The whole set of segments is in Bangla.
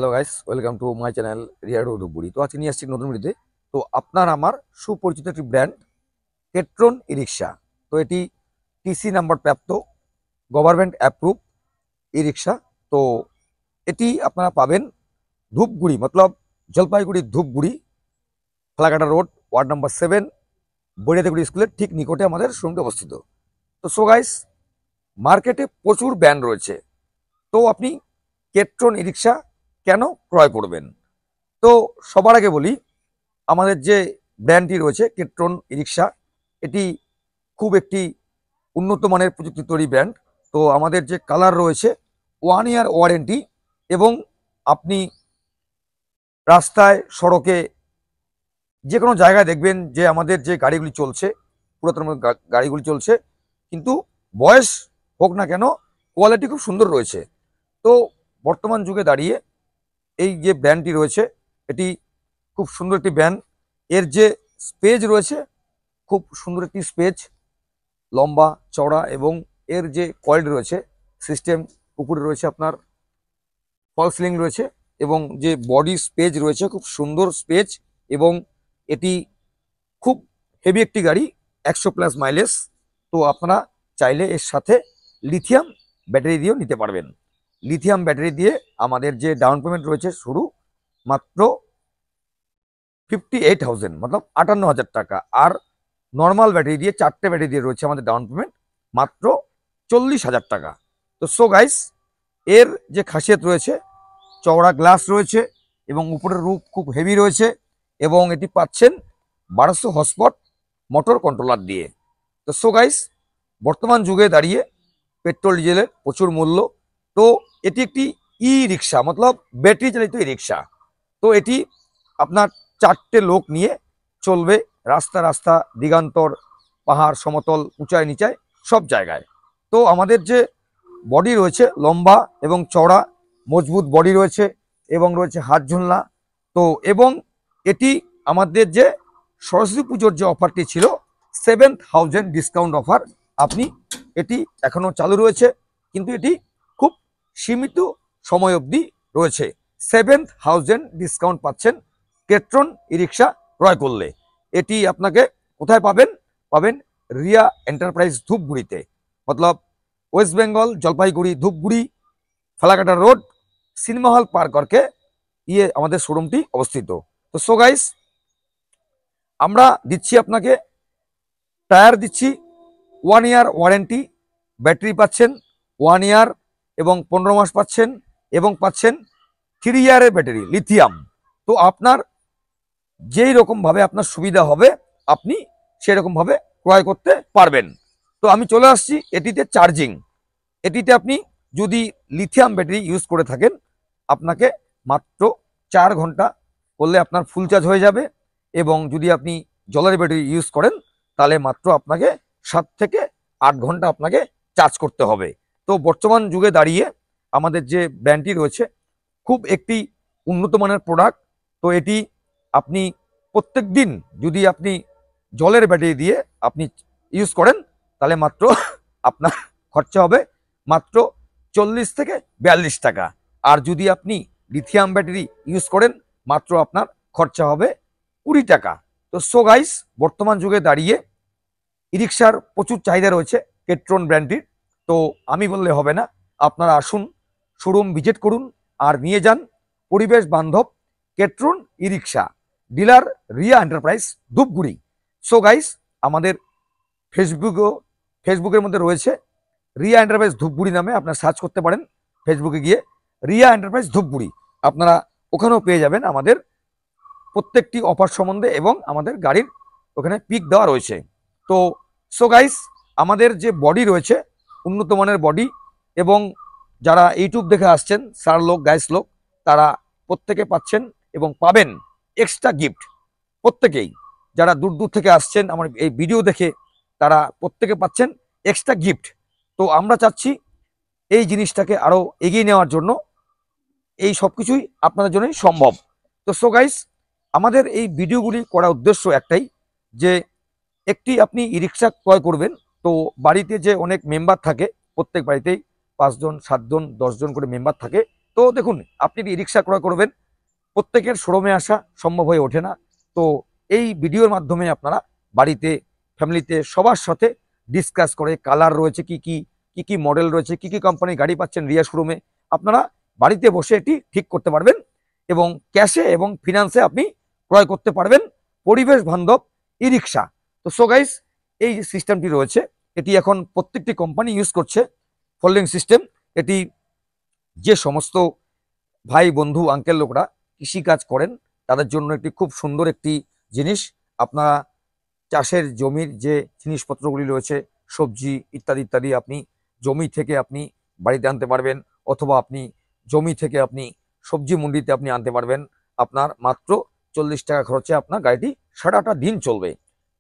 Hello guys, welcome to my channel Riya Dhupguri. তো আজকে নিয়ে আসছি নতুন ভিডিওতে। তো আপনার আমার সুপরিচিত একটি ব্র্যান্ড কেট্রন ই রিক্সা। তো এটি টিসি নাম্বার প্রাপ্ত গভর্নমেন্ট অ্যাপ্রুভ ই রিক্সা। তো এটি আপনারা পাবেন ধূপগুড়ি মতলব Jalpaiguri Dhupguri Falakata road, ward number 7, বড়িয়াতেগুড়ি স্কুলের ঠিক নিকটে আমাদের শোরুমটি অবস্থিত। তো সো গাইস, মার্কেটে প্রচুর ব্র্যান্ড রয়েছে। তো আপনি কেট্রন ই রিক্সা কেন ক্রয় করবেন? তো সবার আগে বলি, আমাদের যে ব্র্যান্ডটি রয়েছে কেট্রন ই রিক্সা, এটি খুব একটি উন্নত মানের প্রযুক্তি তৈরি ব্র্যান্ড। তো আমাদের যে কালার রয়েছে 1 ইয়ার ওয়ারেন্টি, এবং আপনি রাস্তায় সড়কে যে কোনো জায়গায় দেখবেন যে আমাদের যে গাড়িগুলি চলছে, পুরাতন গাড়িগুলি চলছে, কিন্তু বয়স হোক না কেন কোয়ালিটি খুব সুন্দর রয়েছে। তো বর্তমান যুগে দাঁড়িয়ে এই যে ব্র্যান্ডটি রয়েছে, এটি খুব সুন্দর একটি ব্র্যান্ড। এর যে স্পেজ রয়েছে, খুব সুন্দর একটি স্পেজ, লম্বা চওড়া, এবং এর যে কয়েল রয়েছে সিস্টেম, উপরে রয়েছে আপনার ফল সিলিং রয়েছে, এবং যে বডি স্পেজ রয়েছে খুব সুন্দর স্পেজ, এবং এটি খুব হেভি একটি গাড়ি, 100+ মাইলেজ। তো আপনারা চাইলে এর সাথে লিথিয়াম ব্যাটারি দিয়েও নিতে পারবেন। লিথিয়াম ব্যাটারি দিয়ে আমাদের যে ডাউন পেমেন্ট রয়েছে শুরু মাত্র 58,000, মতলব 58,000 টাকা। আর নর্মাল ব্যাটারি দিয়ে, 4টে ব্যাটারি দিয়ে রয়েছে আমাদের ডাউন পেমেন্ট মাত্র 40,000 টাকা। তো সো গাইস, এর যে খাসিয়ত রয়েছে, চওড়া গ্লাস রয়েছে এবং উপরের রূপ খুব হেভি রয়েছে, এবং এটি পাচ্ছেন 1200 হর্সপাওয়ার মোটর কন্ট্রোলার দিয়ে। তো সো গাইস, বর্তমান যুগে দাঁড়িয়ে পেট্রোল ডিজেলের প্রচুর মূল্য। তো এটি একটি ই রিক্সা, মতলব ব্যাটারি চালিত ই রিক্সা। তো এটি আপনার 4টে লোক নিয়ে চলবে রাস্তা রাস্তা, দিগান্তর, পাহাড়, সমতল, উঁচায় নিচায় সব জায়গায়। তো আমাদের যে বডি রয়েছে লম্বা এবং চওড়া, মজবুত বডি রয়েছে, এবং রয়েছে হাত ঝুলনা। তো এবং এটি আমাদের যে সরস্বতী পুজোর যে অফারটি ছিল, 7,000 ডিসকাউন্ট অফার, আপনি এটি এখনো চালু রয়েছে, কিন্তু এটি খুব সীমিত সময় অবধি রয়েছে। 7,000 ডিসকাউন্ট পাচ্ছেন কেট্রন ই রিক্সা ক্রয় করলে। এটি আপনাকে কোথায় পাবেন? পাবেন রিয়া এন্টারপ্রাইজ ধূপগুড়িতে, মতলব West Bengal Jalpaiguri Dhupguri Falakata road, cinema hall পার করকে আমাদের শোরুমটি অবস্থিত। তো সো গাইস, আমরা দিচ্ছি আপনাকে টায়ার দিচ্ছি 1 ইয়ার ওয়ারেন্টি, ব্যাটারি পাচ্ছেন 1 ইয়ার এবং 15 মাস পাচ্ছেন, এবং পাচ্ছেন 3 ইয়ারের ব্যাটারি লিথিয়াম। তো আপনার যেই রকমভাবে আপনার সুবিধা হবে, আপনি সেরকমভাবে ক্রয় করতে পারবেন। তো আমি চলে আসছি এটিতে চার্জিং। এটিতে আপনি যদি লিথিয়াম ব্যাটারি ইউজ করে থাকেন, আপনাকে মাত্র 4 ঘন্টা করলে আপনার ফুল চার্জ হয়ে যাবে, এবং যদি আপনি জলের ব্যাটারি ইউজ করেন তাহলে মাত্র আপনাকে 7 থেকে 8 ঘন্টা আপনাকে চার্জ করতে হবে। তো বর্তমান যুগে দাঁড়িয়ে আমাদের যে ব্র্যান্ডটি রয়েছে, খুব একটি উন্নত মানের প্রোডাক্ট। তো এটি আপনি প্রত্যেক দিন যদি আপনি জলের ব্যাটারি দিয়ে আপনি ইউজ করেন, তাহলে মাত্র আপনার খরচা হবে মাত্র 40 থেকে 42 টাকা। আর যদি আপনি লিথিয়াম ব্যাটারি ইউজ করেন, মাত্র আপনার খরচা হবে 20 টাকা। তো সো গাইস, বর্তমান যুগে দাঁড়িয়ে ই রিক্সার প্রচুর চাহিদা রয়েছে কেট্রন ব্র্যান্ডটির। তো আমি বললে হবে না, আপনারা আসুন, শোরুম ভিজিট করুন, আর নিয়ে যান পরিবেশ বান্ধব Ketron e rickshaw. Dealer Riya enterprise Dhupguri. So guys, আমাদের ফেসবুকের মধ্যে রয়েছে রিয়া এন্টারপ্রাইজ ধূপগুড়ি নামে, আপনারা সার্চ করতে পারেন ফেসবুকে গিয়ে রিয়া এন্টারপ্রাইজ ধূপগুড়ি। আপনারা ওখানেও পেয়ে যাবেন আমাদের প্রত্যেকটি অফার সম্বন্ধে, এবং আমাদের গাড়ির ওখানে পিক দেওয়া রয়েছে। তো সো গাইস, আমাদের যে বডি রয়েছে উন্নত মানের বডি, এবং যারা ইউটিউব দেখে আসছেন স্যার লোক গাইস লোক, তারা প্রত্যেকে পাচ্ছেন এবং পাবেন এক্সট্রা গিফট। প্রত্যেকেই যারা দূর দূর থেকে আসছেন আমার এই ভিডিও দেখে, তারা প্রত্যেকে পাচ্ছেন এক্সট্রা গিফট। তো আমরা চাচ্ছি এই জিনিসটাকে আরো এগিয়ে নেওয়ার জন্য। এই সব কিছুই আপনাদের জন্যই সম্ভব। তো সো গাইস, আমাদের এই ভিডিওগুলি করার উদ্দেশ্য একটাই, যে একটি আপনি ই রিক্সা ক্রয় করবেন, তো বাড়িতে যে অনেক মেম্বার থাকে, প্রত্যেক বাড়িতেই 5 জন 7 জন 10 জন করে মেম্বার থাকে। তো তো দেখুন, আপনি ই রিক্সা ক্রয় করবেন, প্রত্যেকের শোরুমে আসা সম্ভব হয়ে ওঠে না। তো এই ভিডিওর মাধ্যমে আপনারা বাড়িতে, ফ্যামিলিতে সবার সাথে ডিসকাস করে কালার রয়েছে কি কি, কি কি মডেল রয়েছে, কি কি কোম্পানির গাড়ি পাচ্ছেন রিয়া শোরুমে, আপনারা বাড়িতে বসে এটি ঠিক করতে পারবেন এবং ক্যাশে এবং ফিনান্সে আপনি ক্রয় করতে পারবেন পরিবেশ বান্ধব ই রিক্সা। তো সো গাইস, এই যে সিস্টেমটি রয়েছে এটি এখন প্রত্যেকটি কোম্পানি ইউজ করছে, ফোল্ডিং সিস্টেম। এটি যে সমস্ত ভাই বন্ধু আঙ্কেল লোকরা কৃষিকাজ করেন তাদের জন্য একটি খুব সুন্দর একটি জিনিস। আপনারা চাষের জমির যে জিনিসপত্রগুলি রয়েছে, সবজি ইত্যাদি ইত্যাদি, আপনি জমি থেকে আপনি বাড়িতে আনতে পারবেন, অথবা আপনি জমি থেকে আপনি সবজি মন্ডিতে আপনি আনতে পারবেন। আপনার মাত্র 40 টাকা খরচে আপনার গাড়িটি সারাটা দিন চলবে।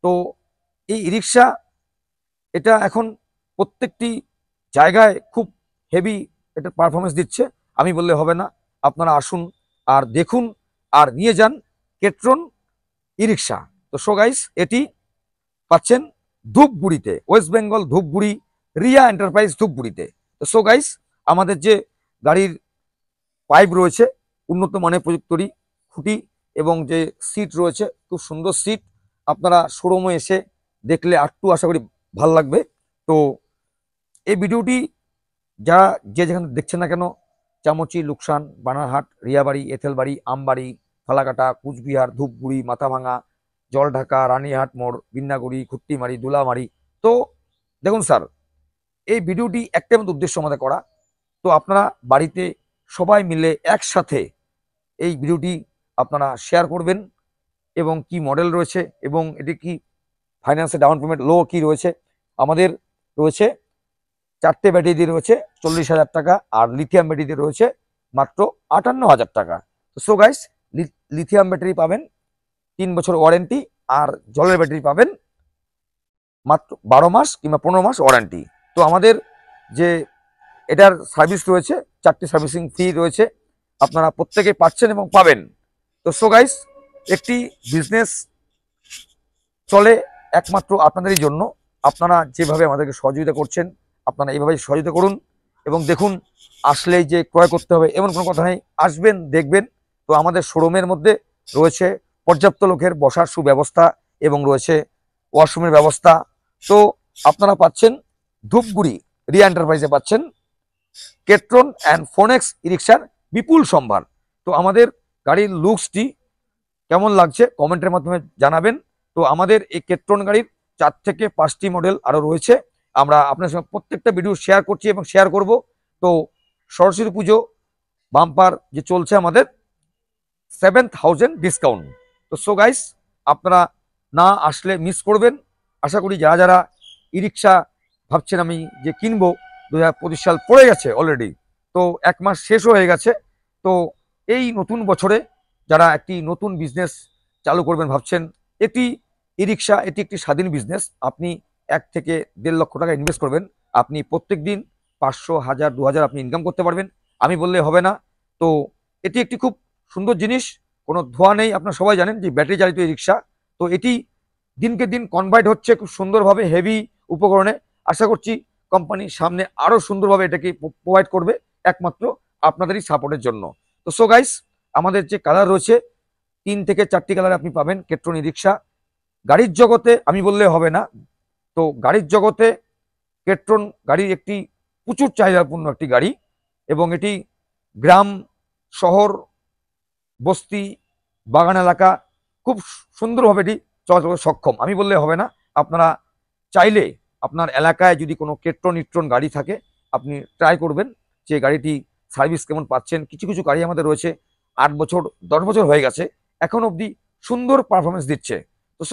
তো এই রিক্সা এটা এখন প্রত্যেকটি জায়গায় খুব হেভি এটা পারফরমেন্স দিচ্ছে, আমি বললে হবে না। আপনারা আসুন আর দেখুন আর নিয়ে যান কেট্রন ই রিক্সা। তো সো গাইস, এটি পাচ্ছেন ধূপগুড়িতে, ওয়েস্ট বেঙ্গল ধূপগুড়ি, রিয়া এন্টারপ্রাইজ ধূপগুড়িতে। তো সো গাইস, আমাদের যে গাড়ির পাইপ রয়েছে উন্নত মানের প্রযুক্তরই, খুঁটি এবং যে সিট রয়েছে খুব সুন্দর সিট, আপনারা শোরুমে এসে দেখলে আরটু আশা করি ভাল লাগবে। তো এই ভিডিওটি যারা যে যেখানে দেখছেন না কেন, চামচি, লুকসান, বানারহাট, রিয়াবাড়ি, এথেলবাড়ি, আমবাড়ি, ফালাকাটা, কুচবিহার, ধূপগুড়ি, মাথাভাঙা, জলঢাকা, রানীহাট মোড়, বিন্নাগুড়ি, খুট্টিমারি, দুলামারি, তো দেখুন স্যার, এই ভিডিওটি একটাই মতো উদ্দেশ্য আমাদের করা। তো আপনারা বাড়িতে সবাই মিলে একসাথে এই ভিডিওটি আপনারা শেয়ার করবেন এবং কি মডেল রয়েছে এবং এটি কি ফাইন্যান্সে ডাউন পেমেন্ট লো কি রয়েছে। আমাদের রয়েছে 4টে ব্যাটারি দিয়ে রয়েছে 40,000 টাকা, আর লিথিয়াম ব্যাটারি দিয়ে রয়েছে মাত্র 58,000 টাকা। তো সো গাইস, লিথিয়াম ব্যাটারি পাবেন 3 বছর ওয়ারেন্টি, আর জলের ব্যাটারি পাবেন মাত্র 12 মাস কিংবা 15 মাস ওয়ারেন্টি। তো আমাদের যে এটার সার্ভিস রয়েছে, 4টে সার্ভিসিং ফি রয়েছে, আপনারা প্রত্যেকে পাচ্ছেন এবং পাবেন। তো সো গাইস, একটি বিজনেস চলে একমাত্র আপনাদেরই জন্য। আপনারা যেভাবে আমাদেরকে সহযোগিতা করছেন, আপনারা এইভাবেই সহযোগিতা করুন এবং দেখুন, আসলেই যে ক্রয় করতে হবে এমন কোনো কথা নেই, আসবেন দেখবেন। তো আমাদের শোরুমের মধ্যে রয়েছে পর্যাপ্ত লোকের বসার সুব্যবস্থা এবং রয়েছে ওয়াশরুমের ব্যবস্থা। তো আপনারা পাচ্ছেন ধূপগুড়ি রিয়া এন্টারপ্রাইজে পাচ্ছেন কেট্রন অ্যান্ড ফোনেক্স ই রিক্সার বিপুল সম্ভার। তো আমাদের গাড়ির লুকসটি কেমন লাগছে কমেন্টের মাধ্যমে জানাবেন। তো আমাদের এই কেট্রন গাড়ির 4 থেকে 5টি মডেল আরো রয়েছে, আমরা আপনার সঙ্গে প্রত্যেকটা ভিডিও শেয়ার করছি এবং শেয়ার করব। তো সরস্বতী পুজো বাম্পার যে চলছে আমাদের 7,000 ডিসকাউন্ট। তো সো গাইস, আপনারা না আসলে মিস করবেন। আশা করি যারা যারা ই রিক্সা ভাবছেন আমি যে কিনবো, 2025 সাল পড়ে গেছে অলরেডি, তো 1 মাস শেষও হয়ে গেছে। তো এই নতুন বছরে যারা একটি নতুন বিজনেস চালু করবেন ভাবছেন, এটি ই রিক্সা, এটি একটি স্বাধীন বিজনেস। আপনি 1 থেকে 1.5 লক্ষ টাকা ইনভেস্ট করবেন, আপনি প্রত্যেক দিন 500, 1000, 2000 আপনি ইনকাম করতে পারবেন, আমি বললে হবে না। তো এটি একটি খুব সুন্দর জিনিস, কোনো ধোঁয়া নেই। আপনারা সবাই জানেন যে ব্যাটারি চালিত এই রিক্সা, তো এটি দিনকে দিন কনভার্ট হচ্ছে খুব সুন্দরভাবে হেভি উপকরণে। আশা করছি কোম্পানি সামনে আরো সুন্দরভাবে এটাকে প্রোভাইড করবে একমাত্র আপনাদেরই সাপোর্টের জন্য। তো সো গাইস, আমাদের যে কালার রয়েছে 3 থেকে 4টি কালার আপনি পাবেন কেট্রন ই রিক্সা। গাড়ির জগতে আমি বললে হবে না, তো গাড়ির জগতে কেট্রন গাড়ির একটি প্রচুর চাহিদাপূর্ণ একটি গাড়ি এবং এটি গ্রাম, শহর, বস্তি, বাগান এলাকা খুব সুন্দরভাবে এটি চলাচল করতে সক্ষম, আমি বললে হবে না। আপনারা চাইলে আপনার এলাকায় যদি কোনো কেট্রন ইট্রন গাড়ি থাকে, আপনি ট্রাই করবেন যে গাড়িটি সার্ভিস কেমন পাচ্ছেন। কিছু কিছু গাড়ি আমাদের রয়েছে 8 বছর 10 বছর হয়ে গেছে, এখন অবধি সুন্দর পারফরমেন্স দিচ্ছে। তো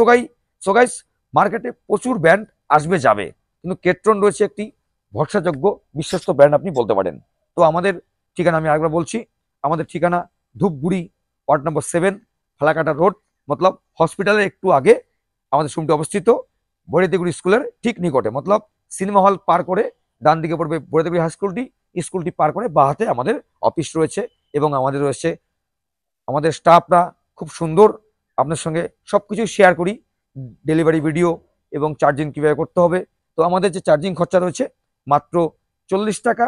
সো গাইস, মার্কেটে প্রচুর ব্র্যান্ড আসবে যাবে, কিন্তু কেট্রন রয়েছে একটি ভরসাযোগ্য বিশ্বস্ত ব্র্যান্ড আপনি বলতে পারেন। তো আমাদের ঠিকানা আমি আরেকবার বলছি, আমাদের ঠিকানা Dhupguri, ward number 7, Falakata road, মতলব হসপিটালের একটু আগে আমাদের শোরুমটি অবস্থিত। বৈরাতিগুড়ি স্কুলের ঠিক নিকটে, মতলব সিনেমা হল পার করে ডান দিকে পড়বে বৈরাতিগুড়ি হাই স্কুলটি, স্কুলটি পার করে বাঁ হাতে আমাদের অফিস রয়েছে এবং আমাদের রয়েছে আমাদের স্টাফরা খুব সুন্দর, আপনার সঙ্গে সবকিছু শেয়ার করি, ডেলিভারি ভিডিও এবং চার্জিং কীভাবে করতে হবে। তো আমাদের যে চার্জিং খরচা রয়েছে মাত্র 40 টাকা,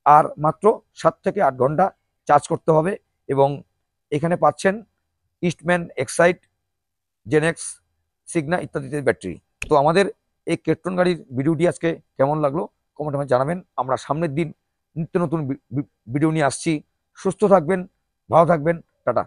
আর মাত্র 7 থেকে 8 ঘন্টা চার্জ করতে হবে। এবং এখানে পাচ্ছেন ইস্টম্যান, এক্সাইট, জেনেক্স, সিগনা ইত্যাদি ব্যাটারি। তো আমাদের এই কেট্রন গাড়ির ভিডিওটি আজকে কেমন লাগলো কমেন্টে জানাবেন। আমরা সামনের দিন নিত্য নতুন ভিডিও নিয়ে আসছি। সুস্থ থাকবেন, ভালো থাকবেন, টাটা।